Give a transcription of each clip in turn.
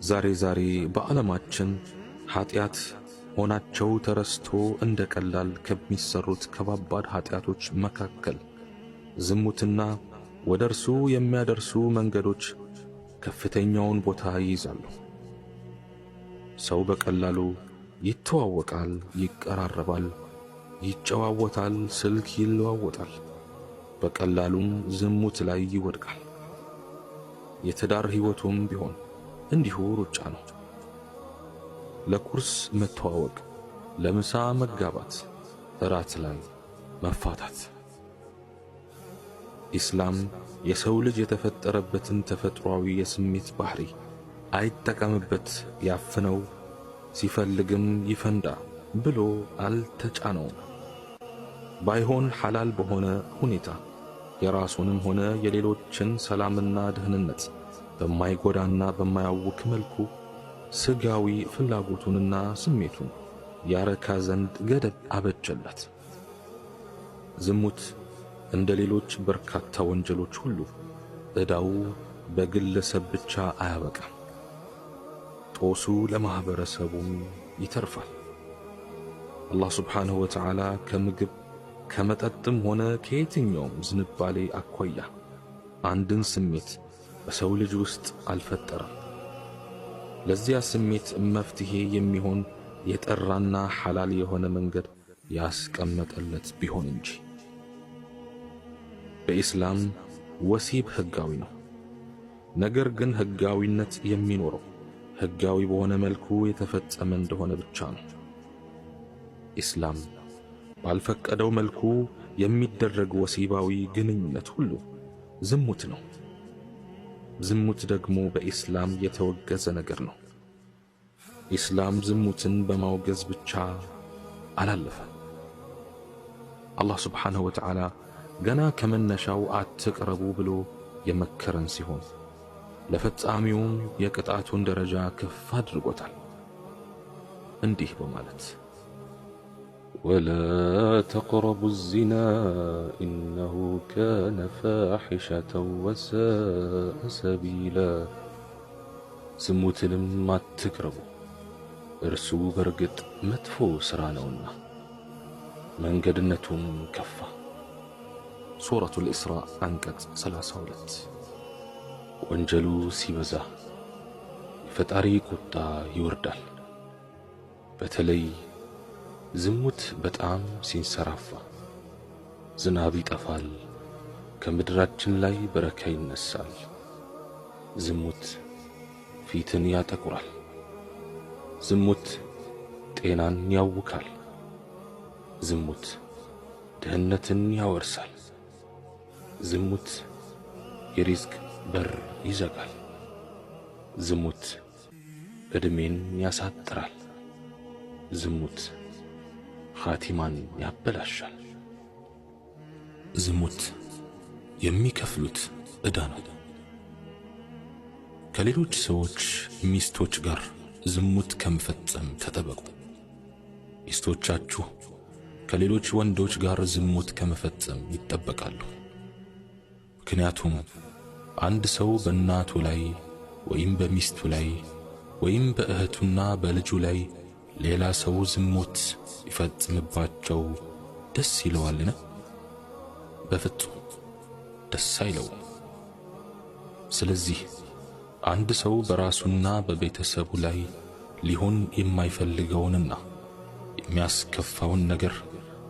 ዛሬ በዓለማችን ኃጢአት ሆናቸው ተረስቶ እንደ ቀላል ከሚሰሩት ከባባድ ኃጢአቶች መካከል ዝሙትና ወደ እርሱ የሚያደርሱ መንገዶች ከፍተኛውን ቦታ ይይዛሉ። ሰው በቀላሉ ይተዋወቃል፣ ይቀራረባል፣ ይጨዋወታል፣ ስልክ ይለዋወጣል። በቀላሉም ዝሙት ላይ ይወድቃል። የትዳር ሕይወቱም ቢሆን እንዲሁ ሩጫ ነው። ለቁርስ መተዋወቅ፣ ለምሳ መጋባት፣ እራት ላይ መፋታት። ኢስላም የሰው ልጅ የተፈጠረበትን ተፈጥሯዊ የስሜት ባህሪ አይጠቀምበት፣ ያፍነው፣ ሲፈልግም ይፈንዳ ብሎ አልተጫነውም። ባይሆን ሐላል በሆነ ሁኔታ የራሱንም ሆነ የሌሎችን ሰላምና ደህንነት በማይጎዳና በማያውክ መልኩ ስጋዊ ፍላጎቱንና ስሜቱን ያረካ ዘንድ ገደብ አበጀለት። ዝሙት እንደ ሌሎች በርካታ ወንጀሎች ሁሉ ዕዳው በግለሰብ ብቻ አያበቃም። ጦሱ ለማህበረሰቡም ይተርፋል። አላህ ሱብሓነሁ ወተዓላ ከምግብ ከመጠጥም ሆነ ከየትኛውም ዝንባሌ አኳያ አንድን ስሜት በሰው ልጅ ውስጥ አልፈጠረም። ለዚያ ስሜት መፍትሄ የሚሆን የጠራና ሐላል የሆነ መንገድ ያስቀመጠለት ቢሆን እንጂ። በኢስላም ወሲብ ሕጋዊ ነው። ነገር ግን ሕጋዊነት የሚኖረው ሕጋዊ በሆነ መልኩ የተፈጸመ እንደሆነ ብቻ ነው። ኢስላም ባልፈቀደው መልኩ የሚደረግ ወሲባዊ ግንኙነት ሁሉ ዝሙት ነው። ዝሙት ደግሞ በኢስላም የተወገዘ ነገር ነው። ኢስላም ዝሙትን በማውገዝ ብቻ አላለፈም። አላህ ሱብሓነሁ ወተዓላ ገና ከመነሻው አትቅረቡ ብሎ የመከረን ሲሆን ለፈጻሚውም የቅጣቱን ደረጃ ከፍ አድርጎታል እንዲህ በማለት ولا تقربوا الزنا إنه كان فاحشة وساء سبيلا ዝሙትንም አትቅረቡ እርሱ በርግጥ መጥፎ ሥራ ነውና መንገድነቱም ከፋ። ሱረቱል ኢስራእ አንቀጽ 32። ወንጀሉ ሲበዛ የፈጣሪ ቁጣ ይወርዳል። በተለይ ዝሙት በጣም ሲንሰራፋ ዝናብ ይጠፋል፣ ከምድራችን ላይ በረካ ይነሳል። ዝሙት ፊትን ያጠቁራል። ዝሙት ጤናን ያውካል። ዝሙት ድህነትን ያወርሳል። ዝሙት የሪዝቅ በር ይዘጋል። ዝሙት ዕድሜን ያሳጥራል። ዝሙት ኻቲማን ያበላሻል። ዝሙት የሚከፍሉት ዕዳ ነው። ከሌሎች ሰዎች ሚስቶች ጋር ዝሙት ከመፈጸም ተጠበቁ። ሚስቶቻችሁ ከሌሎች ወንዶች ጋር ዝሙት ከመፈጸም ይጠበቃሉ። ምክንያቱም አንድ ሰው በእናቱ ላይ ወይም በሚስቱ ላይ ወይም በእህቱና በልጁ ላይ ሌላ ሰው ዝሙት ይፈጽምባቸው ደስ ይለዋልን? በፍጹም ደስ አይለውም። ስለዚህ አንድ ሰው በራሱና በቤተሰቡ ላይ ሊሆን የማይፈልገውንና የሚያስከፋውን ነገር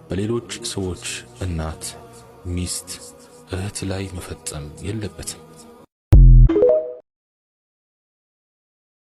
በሌሎች ሰዎች እናት፣ ሚስት፣ እህት ላይ መፈጸም የለበትም።